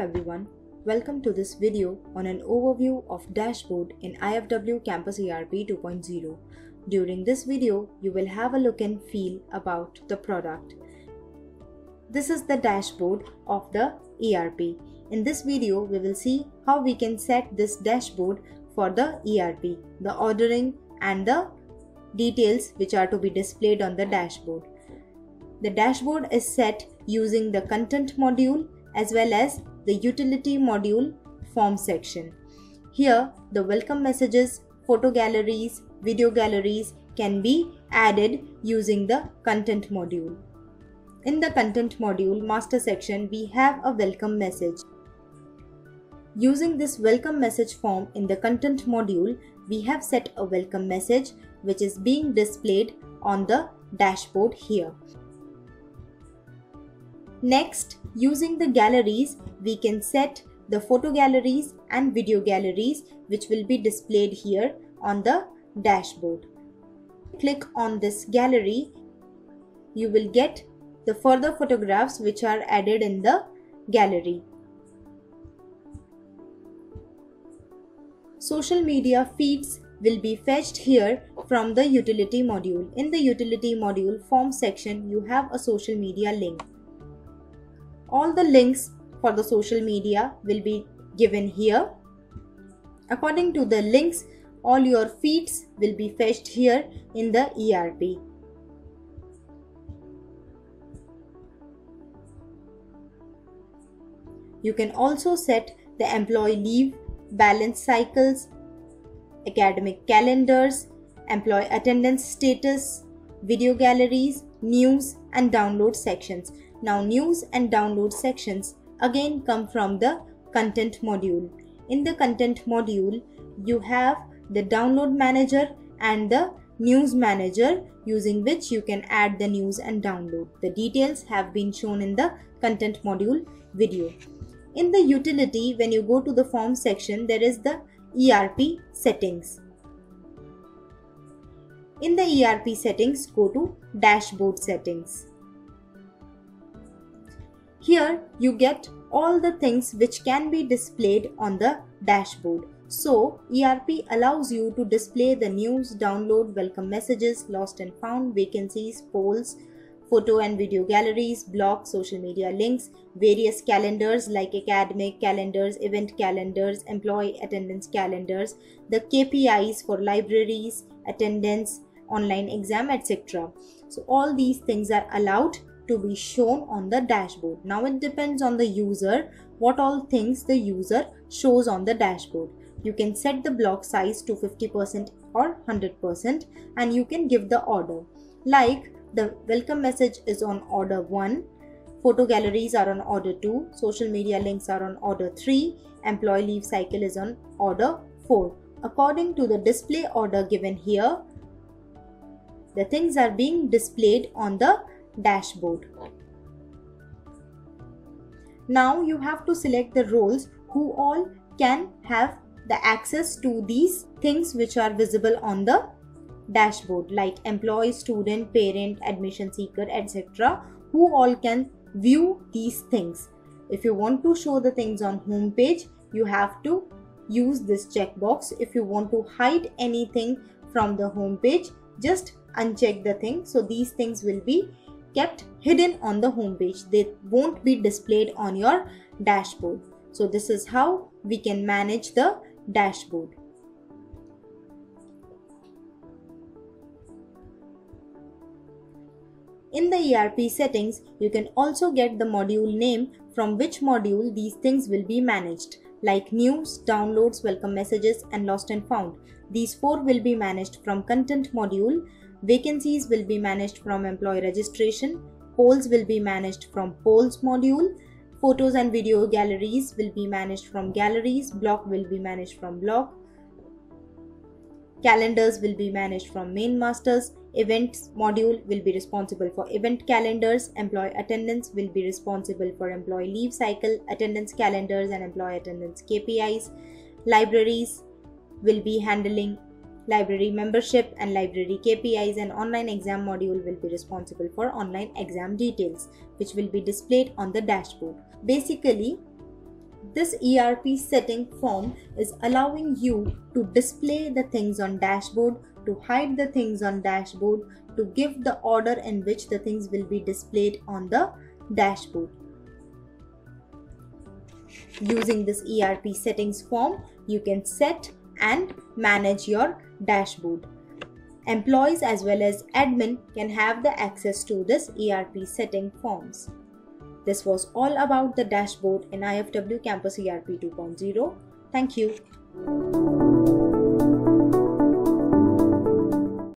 everyone, welcome to this video on an overview of dashboard in IFW Campus ERP 2.0. During this video, you will have a look and feel about the product. This is the dashboard of the ERP. In this video, we will see how we can set this dashboard for the ERP, the ordering and the details which are to be displayed on the dashboard. The dashboard is set using the content module as well as the utility module form section. Here, the welcome messages, photo galleries, video galleries can be added using the content module. In the content module master section, we have a welcome message. Using this welcome message form in the content module, we have set a welcome message which is being displayed on the dashboard here. Next, using the galleries, we can set the photo galleries and video galleries which will be displayed here on the dashboard. Click on this gallery, you will get the further photographs which are added in the gallery. Social media feeds will be fetched here from the utility module. In the utility module form section, you have a social media link. All the links for the social media will be given here. According to the links, all your feeds will be fetched here in the ERP. You can also set the employee leave, balance cycles, academic calendars, employee attendance status, video galleries, news and download sections. Now news and download sections again come from the content module. In the content module, you have the download manager and the news manager using which you can add the news and download. The details have been shown in the content module video. In the utility, when you go to the form section, there is the ERP settings. In the ERP settings, go to dashboard settings. Here you get all the things which can be displayed on the dashboard. So ERP allows you to display the news, download, welcome messages, lost and found, vacancies, polls, photo and video galleries, blogs, social media links, various calendars like academic calendars, event calendars, employee attendance calendars, the KPIs for libraries, attendance, online exam, etc. So all these things are allowed to be shown on the dashboard. Now it depends on the user what all things the user shows on the dashboard. You can set the block size to 50% or 100% and you can give the order. Like the welcome message is on order 1, photo galleries are on order 2, social media links are on order 3, employee leave cycle is on order 4. According to the display order given here, the things are being displayed on the dashboard. Now you have to select the roles who all can have the access to these things which are visible on the dashboard, like employee, student, parent, admission seeker, etc. who all can view these things. If you want to show the things on home page, you have to use this checkbox. If you want to hide anything from the home page, just uncheck the thing. So these things will be kept hidden on the home page. They won't be displayed on your dashboard. So this is how we can manage the dashboard. In the ERP settings, you can also get the module name from which module these things will be managed, like news, downloads, welcome messages and lost and found. These 4 will be managed from content module. Vacancies will be managed from employee registration. Polls will be managed from polls module. Photos and video galleries will be managed from galleries. Blog will be managed from blog. Calendars will be managed from main masters. Events module will be responsible for event calendars. Employee attendance will be responsible for employee leave cycle, attendance calendars and employee attendance KPIs. Libraries will be handling library membership and library KPIs, and online exam module will be responsible for online exam details, which will be displayed on the dashboard. Basically, This ERP setting form is allowing you to display the things on dashboard, to hide the things on dashboard, to give the order in which the things will be displayed on the dashboard. Using this ERP settings form, you can set and manage your dashboard. Employees as well as admin can have the access to this ERP setting forms. This was all about the dashboard in IFW Campus ERP 2.0. Thank you.